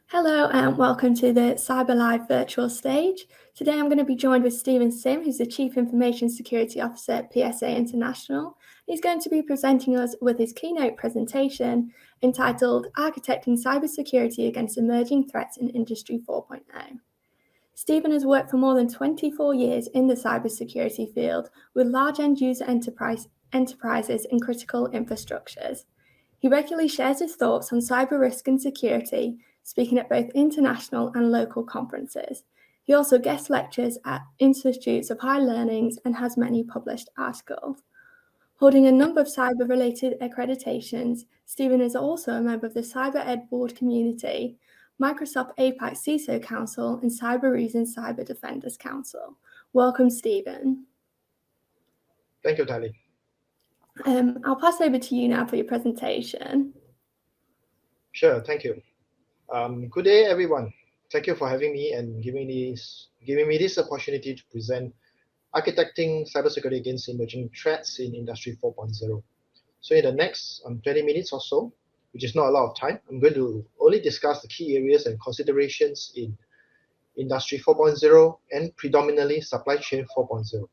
Hello and welcome to the Cyber Live virtual stage. Today I'm going to be joined with Stephen Sim, who's the Chief Information Security Officer at PSA International. He's going to be presenting us with his keynote presentation entitled Architecting Cybersecurity Against Emerging Threats in Industry 4.0. Stephen has worked for more than 24 years in the cybersecurity field with large end-user enterprises and critical infrastructures. He regularly shares his thoughts on cyber risk and security, speaking at both international and local conferences. He also guest lectures at institutes of high learnings and has many published articles. Holding a number of cyber-related accreditations, Stephen is also a member of the Cyber Ed Board community, Microsoft APAC CISO Council, and Cybereason Cyber Defenders Council. Welcome, Stephen. Thank you, Tali. I'll pass over to you now for your presentation. Sure, thank you. Good day, everyone. Thank you for having me and giving me this opportunity to present Architecting Cybersecurity Against Emerging Threats in Industry 4.0. So in the next 20 minutes or so, which is not a lot of time, I'm going to only discuss the key areas and considerations in Industry 4.0 and predominantly Supply Chain 4.0.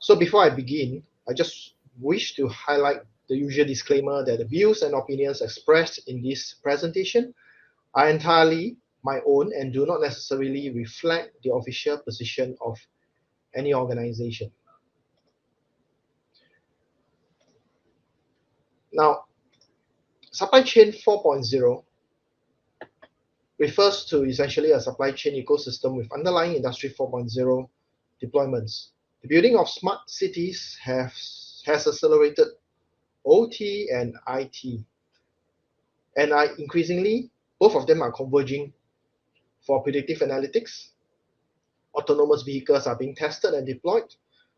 So before I begin, I just wish to highlight the usual disclaimer that the views and opinions expressed in this presentation are entirely my own and do not necessarily reflect the official position of any organization. Now, Supply Chain 4.0 refers to essentially a supply chain ecosystem with underlying Industry 4.0 deployments. The building of smart cities has accelerated OT and IT, and increasingly, both of them are converging for predictive analytics. Autonomous vehicles are being tested and deployed.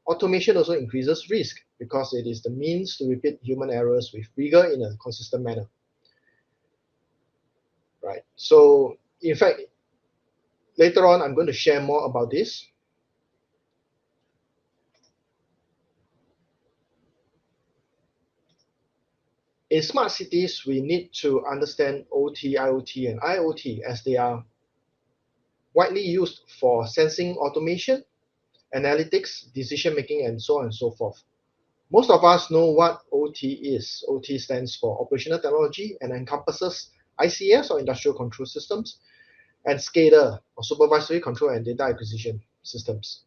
Automation also increases risk because it is the means to repeat human errors with rigor in a consistent manner. Right. So, in fact, later on, I'm going to share more about this. In smart cities, we need to understand OT, IoT, and IoT as they are widely used for sensing automation, analytics, decision-making, and so on and so forth. Most of us know what OT is. OT stands for Operational Technology and encompasses ICS or Industrial Control Systems and SCADA or Supervisory Control and Data Acquisition Systems.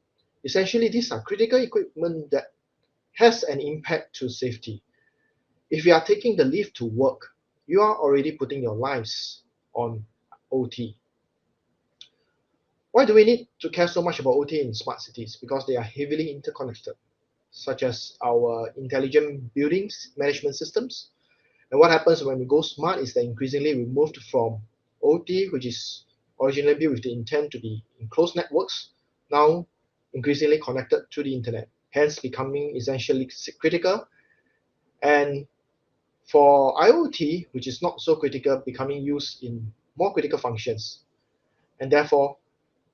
Essentially, these are critical equipment that has an impact to safety. If you are taking the lift to work, you are already putting your lives on OT. Why do we need to care so much about OT in smart cities? Because they are heavily interconnected, such as our intelligent buildings management systems. And what happens when we go smart is that increasingly we moved from OT, which is originally built with the intent to be in closed networks, now increasingly connected to the internet, hence becoming essentially critical. And for IoT, which is not so critical, becoming used in more critical functions, and therefore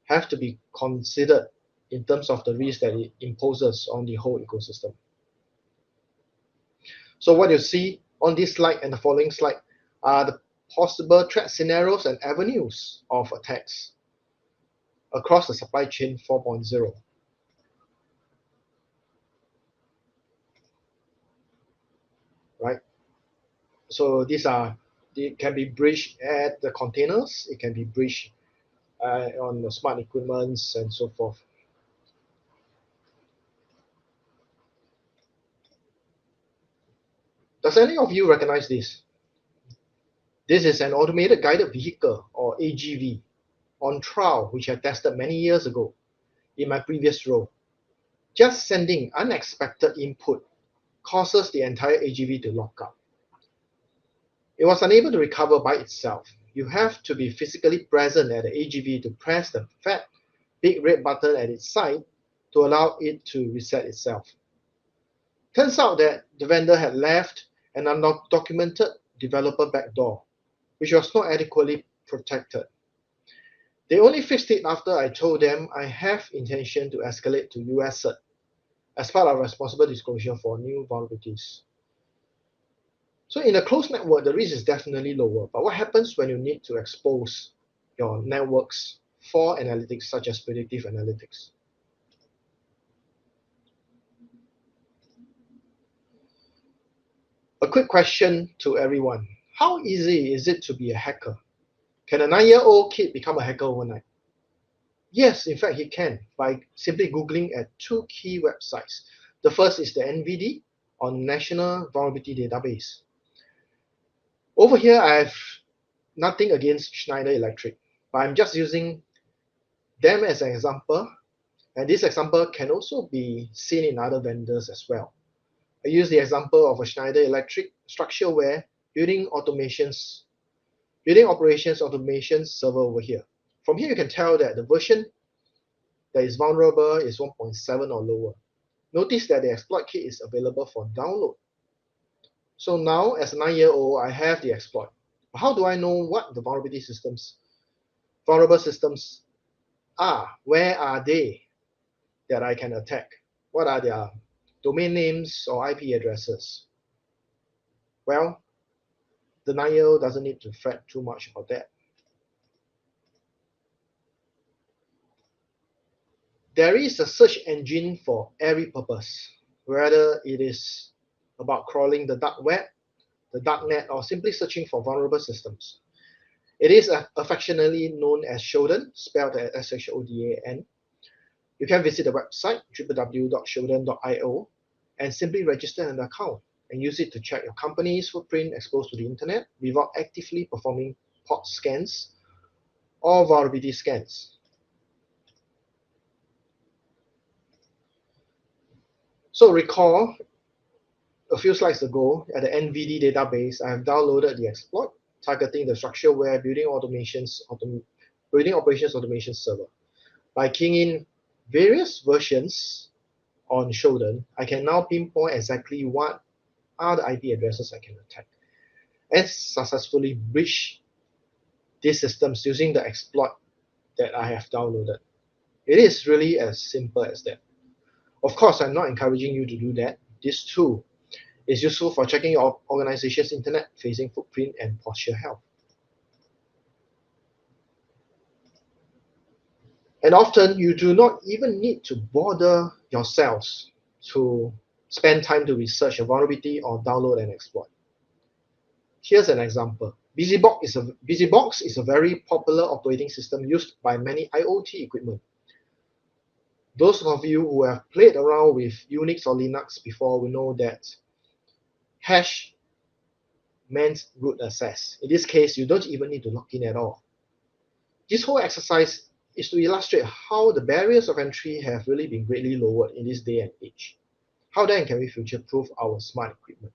have to be considered in terms of the risk that it imposes on the whole ecosystem. So what you see on this slide and the following slide are the possible threat scenarios and avenues of attacks across the supply chain 4.0. Right? So they can be breached at the containers, it can be breached on the smart equipments and so forth. Does any of you recognize this? This is an automated guided vehicle or AGV on trial, which I tested many years ago in my previous role. Just sending unexpected input causes the entire AGV to lock up. It was unable to recover by itself. You have to be physically present at the AGV to press the fat, big red button at its side to allow it to reset itself. Turns out that the vendor had left an undocumented developer backdoor, which was not adequately protected. They only fixed it after I told them I have intention to escalate to US CERT as part of responsible disclosure for new vulnerabilities. So in a closed network, the risk is definitely lower. But what happens when you need to expose your networks for analytics such as predictive analytics. A quick question to everyone. How easy is it to be a hacker? Can a 9-year-old kid become a hacker overnight? Yes, in fact, he can by simply Googling at two key websites. The first is the NVD, or National Vulnerability Database. Over here, I have nothing against Schneider Electric, but I'm just using them as an example, and this example can also be seen in other vendors as well. I use the example of a Schneider Electric structure-aware building operations automation server over here. From here, you can tell that the version that is vulnerable is 1.7 or lower. Notice that the exploit kit is available for download. So now, as a 9-year-old, I have the exploit. But how do I know what the vulnerable systems are? Where are they that I can attack? What are their domain names or IP addresses? Well, the 9-year-old doesn't need to fret too much about that. There is a search engine for every purpose, whether it is about crawling the dark web, the darknet, or simply searching for vulnerable systems. It is affectionately known as Shodan, spelled as Shodan. You can visit the website www.shodan.io and simply register an account and use it to check your company's footprint exposed to the internet without actively performing port scans or vulnerability scans. So recall a few slides ago at the NVD database, I have downloaded the exploit targeting the structure-aware building operations automation server. By keying in various versions on Shodan, I can now pinpoint exactly what are the IP addresses I can attack and successfully breach these systems using the exploit that I have downloaded. It is really as simple as that. Of course, I'm not encouraging you to do that. This tool is useful for checking your organization's internet-facing footprint and posture health. And often, you do not even need to bother yourselves to spend time to research a vulnerability or download an exploit. Here's an example. BusyBox is a very popular operating system used by many IoT equipment. Those of you who have played around with Unix or Linux before will know that hash meant root access. In this case, you don't even need to log in at all. This whole exercise is to illustrate how the barriers of entry have really been greatly lowered in this day and age. How then can we future-proof our smart equipment?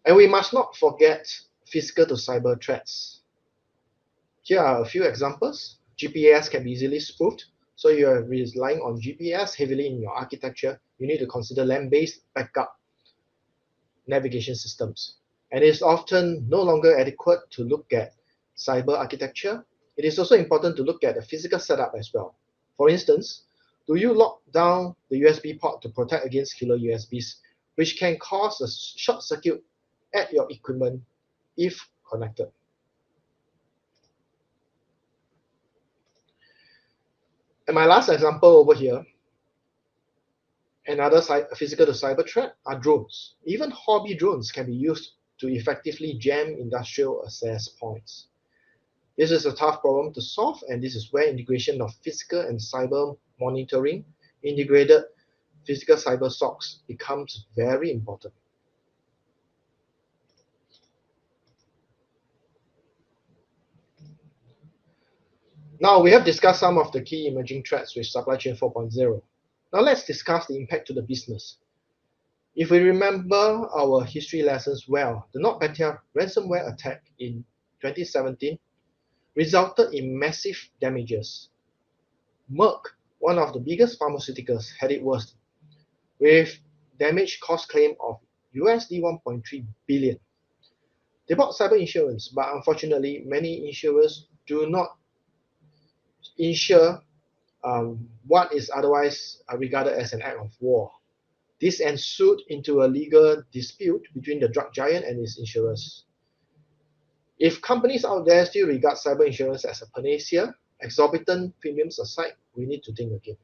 And we must not forget physical to cyber threats. Here are a few examples. GPS can be easily spoofed, so you are relying on GPS heavily in your architecture. You need to consider land-based backup navigation systems. And it is often no longer adequate to look at cyber architecture. It is also important to look at the physical setup as well. For instance, do you lock down the USB port to protect against killer USBs, which can cause a short circuit at your equipment if connected? And my last example over here, another physical to cyber threat are drones. Even hobby drones can be used to effectively jam industrial access points. This is a tough problem to solve, and this is where integration of physical and cyber monitoring, integrated physical cyber SOCs, becomes very important. Now, we have discussed some of the key emerging threats with Supply Chain 4.0. Now, let's discuss the impact to the business. If we remember our history lessons well, the NotPetya ransomware attack in 2017 resulted in massive damages. Merck, one of the biggest pharmaceuticals, had it worst, with damage cost claim of USD 1.3 billion. They bought cyber insurance, but unfortunately, many insurers do not insure what is otherwise regarded as an act of war. This ensued into a legal dispute between the drug giant and its insurers. If companies out there still regard cyber insurance as a panacea, exorbitant premiums aside, we need to think again.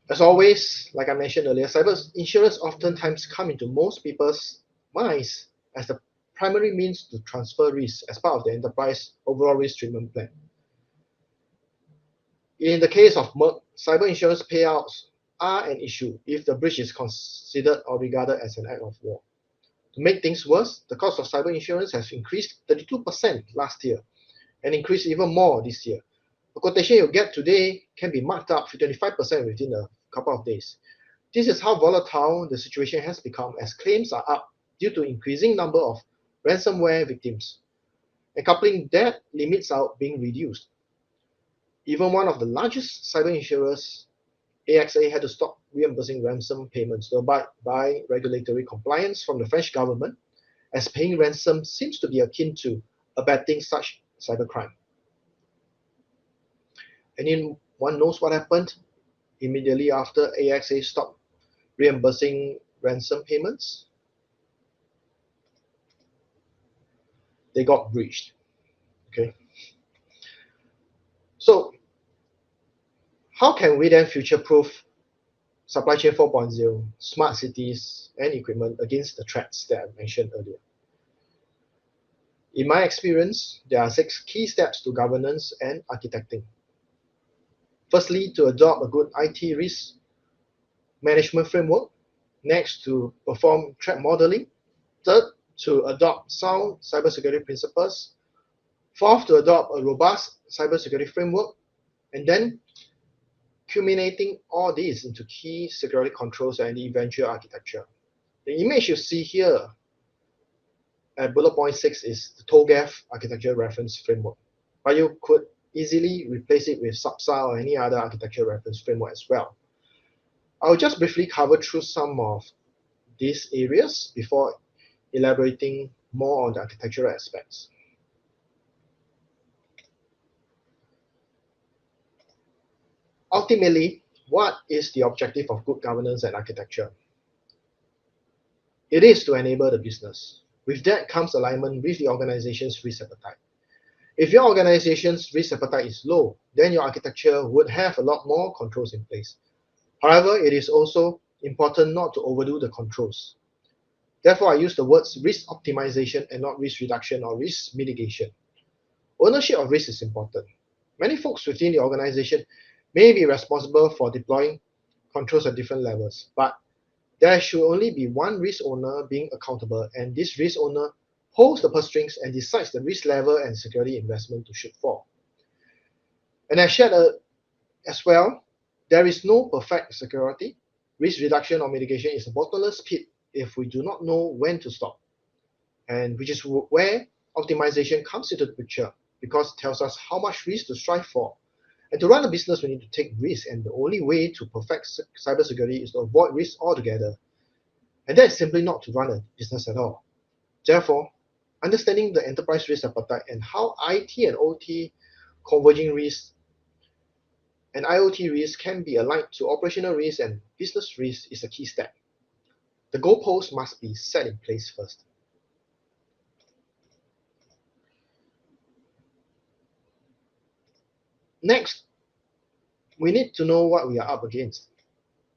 As always, like I mentioned earlier, cyber insurance oftentimes come into most people's minds as the primary means to transfer risk as part of the enterprise overall risk treatment plan. In the case of Merck, cyber insurance payouts are an issue if the breach is considered or regarded as an act of war. To make things worse, the cost of cyber insurance has increased 32% last year and increased even more this year. The quotation you get today can be marked up to 25% within a couple of days. This is how volatile the situation has become as claims are up due to increasing number of ransomware victims. And coupling that, limits are being reduced. Even one of the largest cyber insurers, AXA, had to stop reimbursing ransom payments to abide by regulatory compliance from the French government, as paying ransom seems to be akin to abetting such cybercrime. Anyone knows what happened immediately after AXA stopped reimbursing ransom payments? They got breached. Okay. So how can we then future-proof supply chain 4.0, smart cities, and equipment against the threats that I mentioned earlier? In my experience, there are 6 key steps to governance and architecting. Firstly, to adopt a good IT risk management framework. Next, to perform threat modeling. Third, to adopt sound cybersecurity principles. Fourth, to adopt a robust cybersecurity framework. And then culminating all these into key security controls and the eventual architecture. The image you see here at bullet point 6 is the TOGAF architecture reference framework, but you could easily replace it with SAPSA or any other architecture reference framework as well. I'll just briefly cover through some of these areas before elaborating more on the architectural aspects. Ultimately, what is the objective of good governance and architecture? It is to enable the business. With that comes alignment with the organization's risk appetite. If your organization's risk appetite is low, then your architecture would have a lot more controls in place. However, it is also important not to overdo the controls. Therefore, I use the words risk optimization and not risk reduction or risk mitigation. Ownership of risk is important. Many folks within the organization may be responsible for deploying controls at different levels, but there should only be one risk owner being accountable, and this risk owner holds the purse strings and decides the risk level and security investment to shoot for. And I shared as well, there is no perfect security. Risk reduction or mitigation is a bottomless pit if we do not know when to stop, and which is where optimization comes into the picture, because it tells us how much risk to strive for. And to run a business, we need to take risk, and the only way to perfect cybersecurity is to avoid risk altogether. And that is simply not to run a business at all. Therefore, understanding the enterprise risk appetite and how IT and OT converging risks and IoT risk can be aligned to operational risk and business risk is a key step. The goalposts must be set in place first. Next, we need to know what we are up against.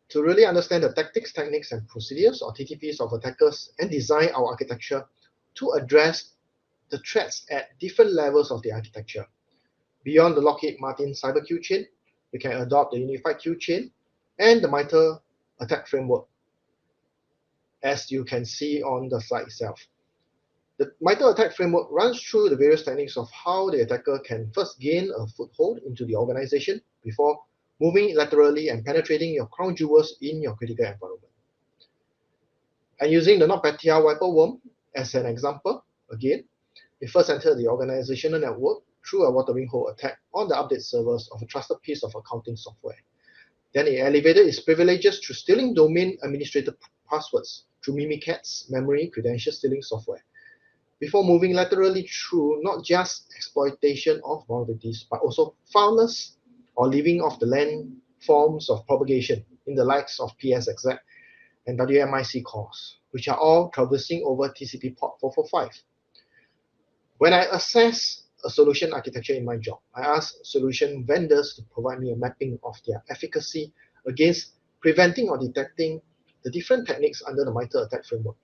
To really understand the tactics, techniques, and procedures or TTPs of attackers and design our architecture to address the threats at different levels of the architecture. Beyond the Lockheed Martin cyber Q chain, we can adopt the unified Q chain and the MITRE attack framework, as you can see on the slide itself. The MITRE attack framework runs through the various techniques of how the attacker can first gain a foothold into the organization before moving laterally and penetrating your crown jewels in your critical environment. And using the NotPetya wiper worm as an example, again, it first entered the organizational network through a watering hole attack on the update servers of a trusted piece of accounting software. Then it elevated its privileges through stealing domain administrator passwords through Mimikatz memory credential stealing software, before moving laterally through not just exploitation of vulnerabilities, but also foulness or leaving off the land forms of propagation in the likes of PSXZ and WMIC calls, which are all traversing over TCP port 445. When I assess a solution architecture in my job, I ask solution vendors to provide me a mapping of their efficacy against preventing or detecting the different techniques under the MITRE ATT&CK framework,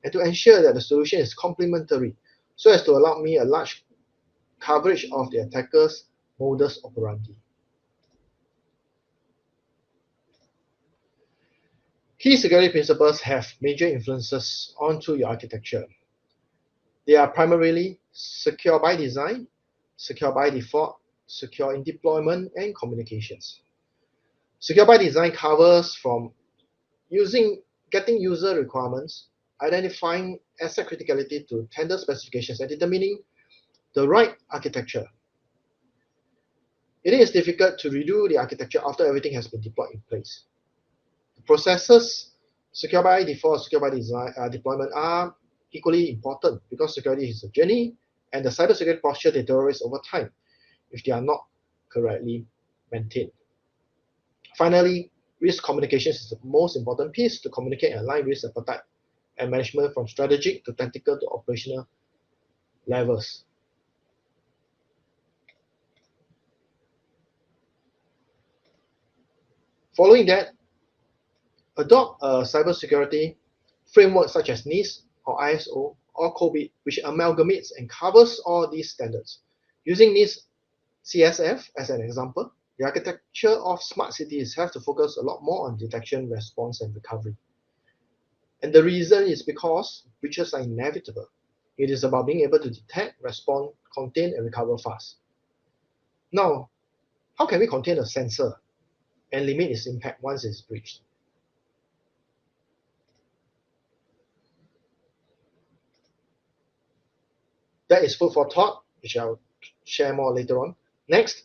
and to ensure that the solution is complementary so as to allow me a large coverage of the attacker's modus operandi. Key security principles have major influences onto your architecture. They are primarily secure by design, secure by default, secure in deployment, and communications. Secure by design covers from getting user requirements, identifying asset criticality to tender specifications, and determining the right architecture. It is difficult to redo the architecture after everything has been deployed in place. The processes, secure by default, secure by design, deployment are equally important because security is a journey and the cybersecurity posture deteriorates over time if they are not correctly maintained. Finally, risk communications is the most important piece to communicate and align risk appetite and management from strategic to tactical to operational levels. Following that, adopt a cybersecurity framework such as NIST or ISO or COBIT, which amalgamates and covers all these standards. Using NIST CSF as an example, the architecture of smart cities have to focus a lot more on detection, response, and recovery. And the reason is because breaches are inevitable. It is about being able to detect, respond, contain, and recover fast. Now, how can we contain a sensor and limit its impact once it's breached? That is food for thought, which I'll share more later on. Next,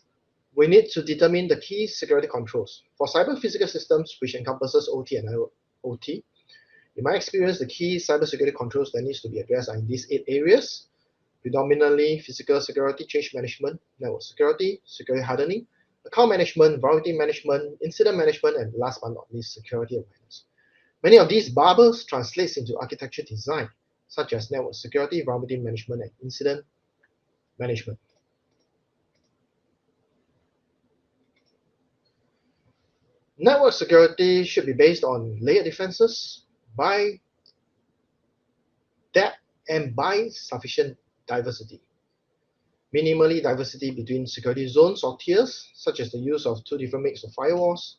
we need to determine the key security controls. For cyber physical systems, which encompasses OT and IoT, in my experience, the key cybersecurity controls that needs to be addressed are in these 8 areas, predominantly physical security, change management, network security, security hardening, account management, vulnerability management, incident management, and last but not least, security awareness. Many of these bubbles translates into architecture design, such as network security, vulnerability management, and incident management. Network security should be based on layered defenses by depth and by sufficient diversity. Minimally diversity between security zones or tiers, such as the use of 2 different mix of firewalls.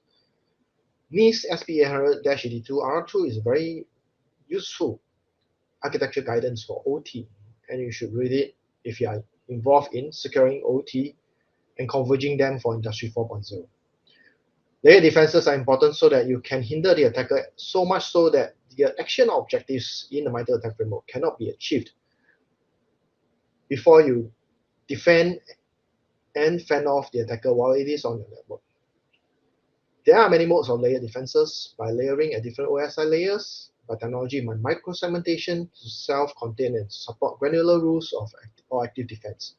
NIST SP800-82 R2 is very useful architecture guidance for OT, and you should read it if you are involved in securing OT and converging them for Industry 4.0. Layered defenses are important so that you can hinder the attacker so much so that the action objectives in the MITRE ATT&CK framework cannot be achieved before you defend and fend off the attacker while it is on your network. There are many modes of layered defenses by layering at different OSI layers, by technology by micro-segmentation to self-contain and support granular rules of active defense.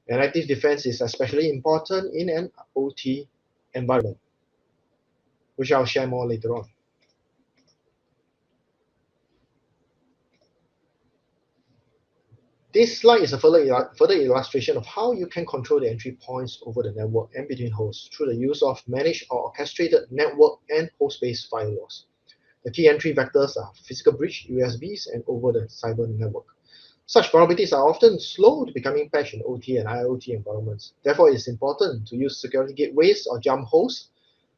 And active defense is especially important in an OT environment, which I'll share more later on. This slide is a further illustration of how you can control the entry points over the network and between hosts through the use of managed or orchestrated network and host-based firewalls. The key entry vectors are physical bridge, USBs, and over the cyber network. Such vulnerabilities are often slow to becoming patched in OT and IoT environments. Therefore, it is important to use security gateways or jump hosts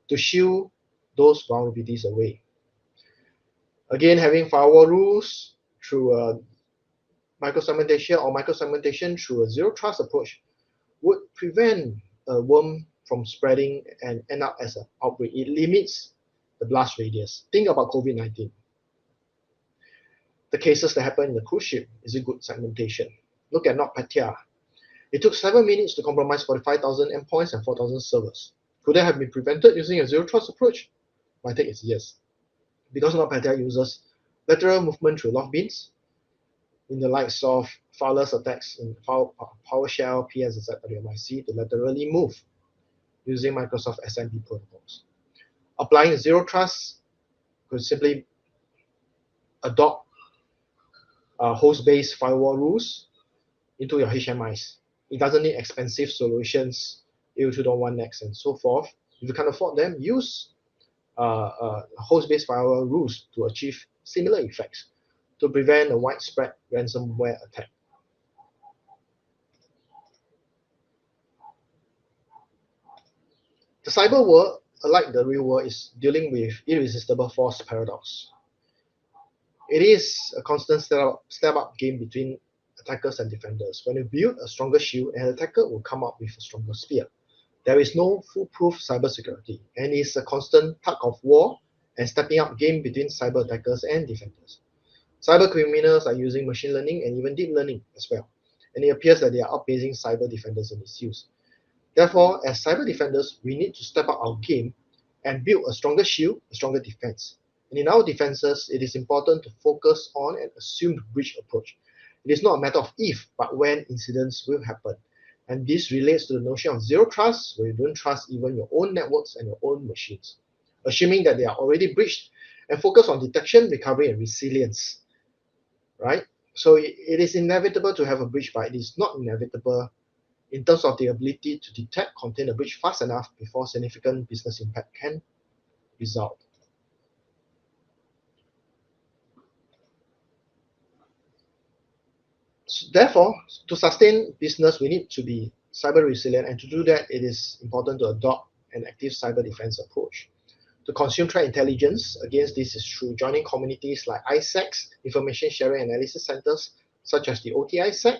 to shield those vulnerabilities away. Again, having firewall rules through micro-segmentation or micro-segmentation through a zero-trust approach would prevent a worm from spreading and end up as an outbreak. It limits the blast radius. Think about COVID-19. The cases that happen in the cruise ship is a good segmentation. Look at NotPetya. It took 7 minutes to compromise 45,000 endpoints and 4,000 servers. Could that have been prevented using a zero-trust approach? My take is yes. Because NotPetya uses lateral movement through log bins, in the likes of fileless attacks in PowerShell, PSZ, WMIC to laterally move using Microsoft SMB protocols. Applying zero trust could simply adopt host-based firewall rules into your HMIs. It doesn't need expensive solutions, AU2.1next and so forth. If you can't afford them, use host-based firewall rules to achieve similar effects to prevent a widespread ransomware attack. The cyber world, unlike the real world, is dealing with irresistible force paradox. It is a constant step-up game between attackers and defenders. When you build a stronger shield, an attacker will come up with a stronger spear. There is no foolproof cybersecurity, and it's a constant tug of war and stepping up game between cyber attackers and defenders. Cyber criminals are using machine learning and even deep learning as well, and it appears that they are outpacing cyber defenders in its use. Therefore, as cyber defenders, we need to step up our game and build a stronger shield, a stronger defense. And in our defenses, it is important to focus on an assumed breach approach. It is not a matter of if, but when incidents will happen. And this relates to the notion of zero trust, where you don't trust even your own networks and your own machines, assuming that they are already breached, and focus on detection, recovery, and resilience, right? So it is inevitable to have a breach, but it is not inevitable in terms of the ability to detect, contain a breach fast enough before significant business impact can result. So therefore, to sustain business, we need to be cyber resilient, and to do that, it is important to adopt an active cyber defense approach. To consume threat intelligence against this is through joining communities like ISACs, Information Sharing Analysis Centers, such as the OTISAC,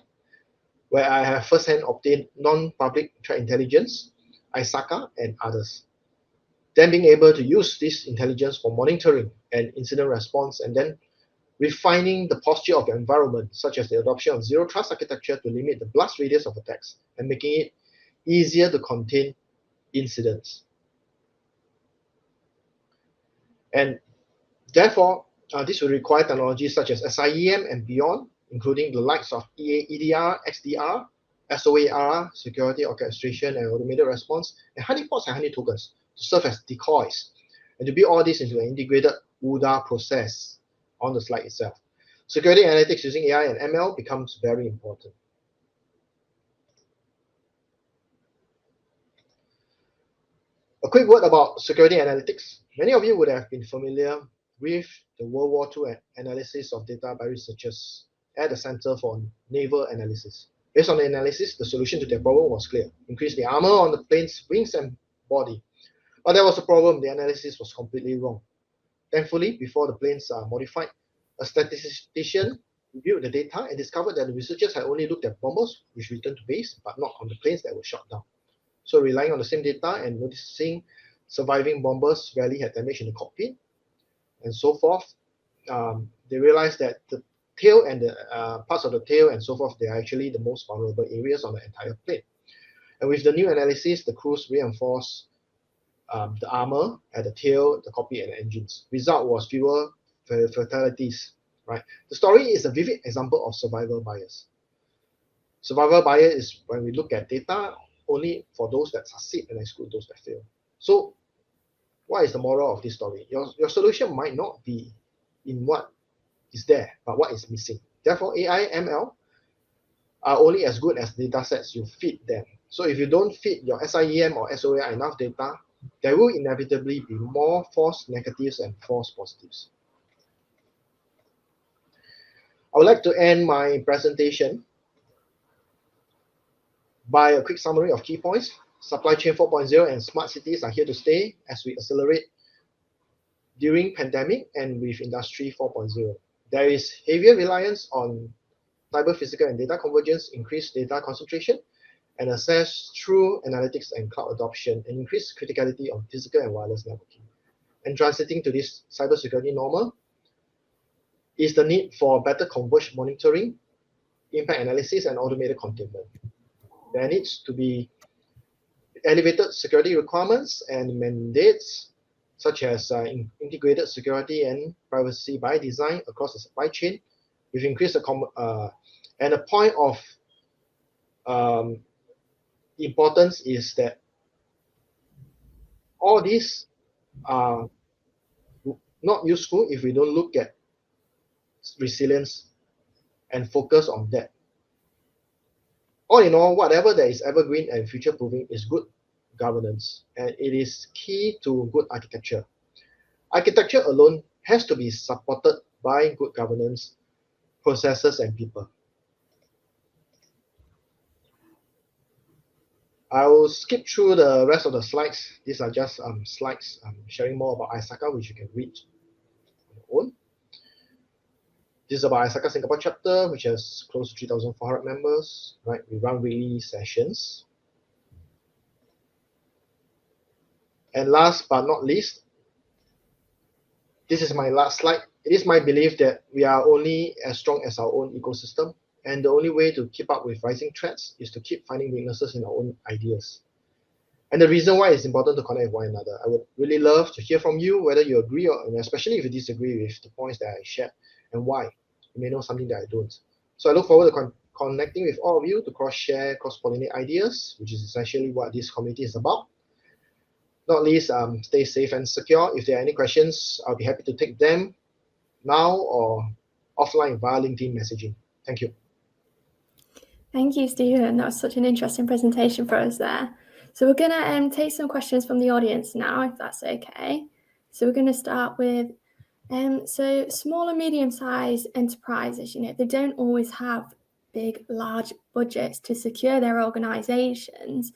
where I have firsthand obtained non-public threat intelligence, ISACA, and others. Then being able to use this intelligence for monitoring and incident response, and then refining the posture of your environment, such as the adoption of zero trust architecture to limit the blast radius of attacks and making it easier to contain incidents. And therefore, this will require technologies such as SIEM and beyond, including the likes of EDR, XDR, SOAR, security orchestration and automated response, and honeypots and honey tokens to serve as decoys, and to build all this into an integrated OODA process on the slide itself. Security analytics using AI and ML becomes very important. A quick word about security analytics. Many of you would have been familiar with the World War II analysis of data by researchers at the Center for Naval Analysis. Based on the analysis, the solution to their problem was clear: increase the armor on the plane's wings and body. But there was a problem: the analysis was completely wrong. Thankfully, before the planes are modified, a statistician reviewed the data and discovered that the researchers had only looked at bombers which returned to base, but not on the planes that were shot down. So relying on the same data and noticing surviving bombers rarely had damage in the cockpit and so forth, they realized that the tail and the parts of the tail and so forth, they are actually the most vulnerable areas on the entire plane. And with the new analysis, the crews reinforced the armor at the tail, the cockpit, and the engines. Result was fewer fatalities. Right. The story is a vivid example of survival bias. Survival bias is when we look at data only for those that succeed and exclude those that fail. So, what is the moral of this story? Your solution might not be in what is there, but what is missing. Therefore, AI, ML are only as good as data sets you feed them. So if you don't feed your SIEM or SOAR enough data, there will inevitably be more false negatives and false positives. I would like to end my presentation by a quick summary of key points. Supply chain 4.0 and smart cities are here to stay as we accelerate during pandemic and with industry 4.0. There is heavier reliance on cyber, physical, and data convergence, increased data concentration, and access through analytics and cloud adoption, and increased criticality of physical and wireless networking. And transiting to this cybersecurity normal is the need for better converged monitoring, impact analysis, and automated containment. There needs to be elevated security requirements and mandates, such as integrated security and privacy by design across the supply chain, with increased and a point of importance is that all these are not useful if we don't look at resilience and focus on that. All in all, whatever that is evergreen and future-proofing is good governance, and it is key to good architecture. Architecture alone has to be supported by good governance, processes, and people. I will skip through the rest of the slides. These are just slides sharing more about ISACA, which you can read on your own. This is about ISACA Singapore chapter, which has close to 3,400 members. Right, we run weekly sessions. And last but not least, this is my last slide. It is my belief that we are only as strong as our own ecosystem, and the only way to keep up with rising threats is to keep finding weaknesses in our own ideas. And the reason why it's important to connect with one another. I would really love to hear from you whether you agree or, and especially if you disagree with the points that I shared, and why. You may know something that I don't. So I look forward to connecting with all of you to cross-share, cross-pollinate ideas, which is essentially what this community is about. Not least, stay safe and secure. If there are any questions, I'll be happy to take them now or offline via LinkedIn messaging. Thank you. Thank you, Stephen. That was such an interesting presentation for us there. So we're going to take some questions from the audience now, if that's okay. So we're going to start with, so small and medium-sized enterprises, they don't always have big, large budgets to secure their organizations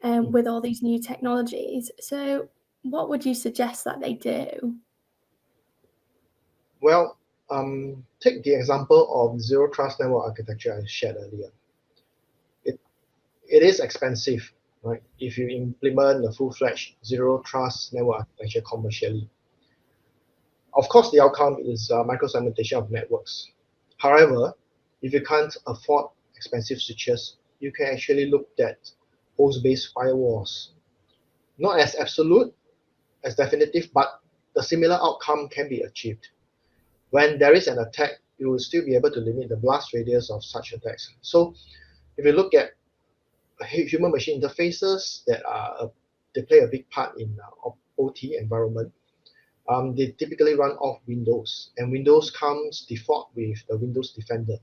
with all these new technologies. So what would you suggest that they do? Well, take the example of zero trust network architecture I shared earlier. It is expensive, right? If you implement the full-fledged zero trust network architecture commercially. Of course, the outcome is micro-segmentation of networks. However, if you can't afford expensive switches, you can actually look at host-based firewalls. Not as absolute, as definitive, but the similar outcome can be achieved. When there is an attack, you will still be able to limit the blast radius of such attacks. So if you look at human-machine interfaces that they play a big part in OT environment, they typically run off Windows, and Windows comes default with the Windows Defender.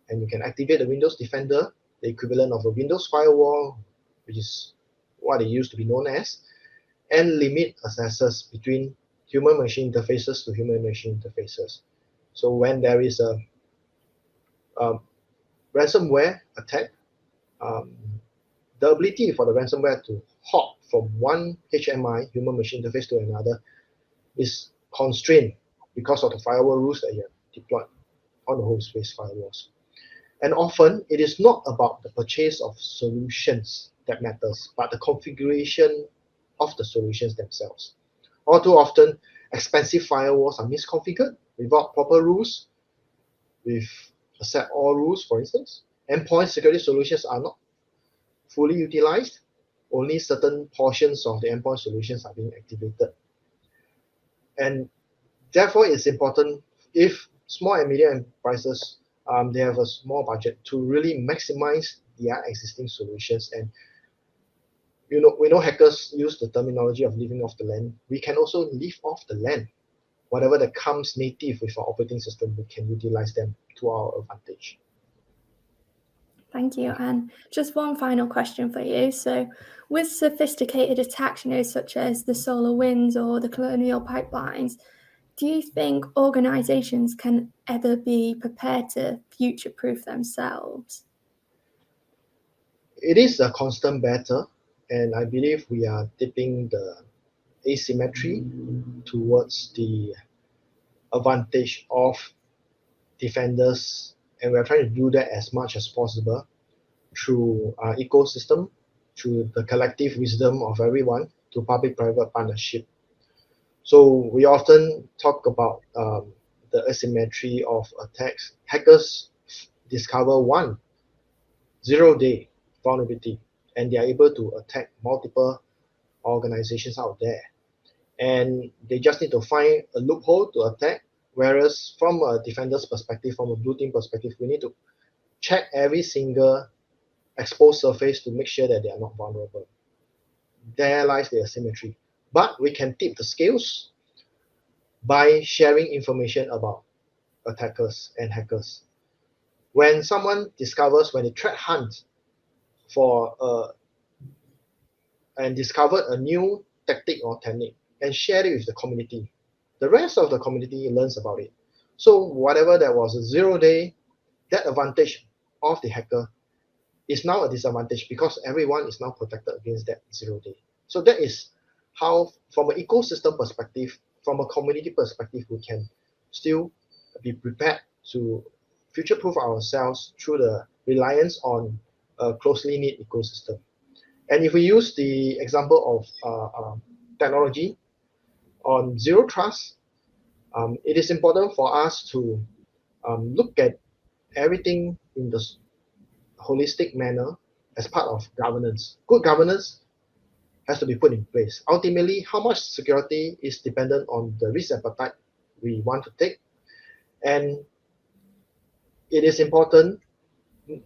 And you can activate the Windows Defender, the equivalent of a Windows firewall, which is what it used to be known as, and limit accesses between human-machine interfaces to human-machine interfaces. So when there is a ransomware attack, the ability for the ransomware to hop from one HMI, human-machine interface, to another is constrained because of the firewall rules that you have deployed on the host-based firewalls. And often, it is not about the purchase of solutions that matters, but the configuration of the solutions themselves. All too often, expensive firewalls are misconfigured without proper rules, with a set all rules, for instance. Endpoint security solutions are not fully utilized. Only certain portions of the endpoint solutions are being activated. And therefore, it's important if small and medium enterprises they have a small budget to really maximize their existing solutions. And we know hackers use the terminology of living off the land. We can also live off the land. Whatever that comes native with our operating system, we can utilize them to our advantage. Thank you. And just one final question for you. So with sophisticated attacks, such as the SolarWinds or the Colonial Pipelines, do you think organizations can ever be prepared to future-proof themselves? It is a constant battle, and I believe we are tipping the asymmetry towards the advantage of defenders, and we're trying to do that as much as possible through our ecosystem, through the collective wisdom of everyone, to public-private partnership. So we often talk about the asymmetry of attacks. Hackers discover one 0-day vulnerability, and they are able to attack multiple organizations out there. And they just need to find a loophole to attack. Whereas from a defender's perspective, from a blue team perspective, we need to check every single exposed surface to make sure that they are not vulnerable. There lies the asymmetry. But we can tip the scales by sharing information about attackers and hackers. When someone discovers, when they threat hunt for and discovered a new tactic or technique and share it with the community, the rest of the community learns about it. So whatever that was a 0-day, that advantage of the hacker is now a disadvantage because everyone is now protected against that 0-day. So that is how, from an ecosystem perspective, from a community perspective, we can still be prepared to future-proof ourselves through the reliance on a closely knit ecosystem. And if we use the example of technology on zero trust, it is important for us to look at everything in the holistic manner as part of governance. Good governance has to be put in place. Ultimately, how much security is dependent on the risk appetite we want to take. And it is important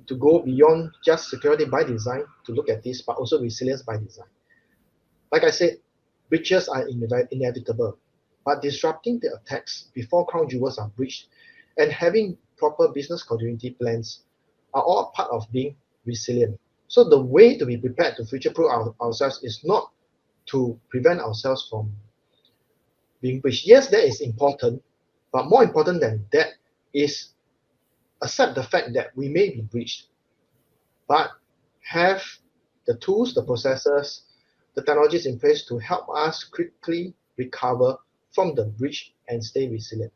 to go beyond just security by design to look at this, but also resilience by design. Like I said, breaches are inevitable, but disrupting the attacks before crown jewels are breached and having proper business continuity plans are all part of being resilient. So the way to be prepared to future-proof ourselves is not to prevent ourselves from being breached. Yes, that is important, but more important than that is accept the fact that we may be breached, but have the tools, the processes, the technologies in place to help us quickly recover from the breach and stay resilient.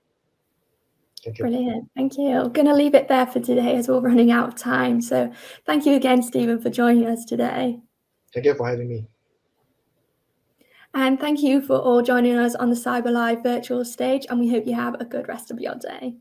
Thank you. Brilliant. Thank you. I'm going to leave it there for today as we're running out of time. So thank you again, Stephen, for joining us today. Thank you for having me. And thank you for all joining us on the Cyber Live virtual stage, and we hope you have a good rest of your day.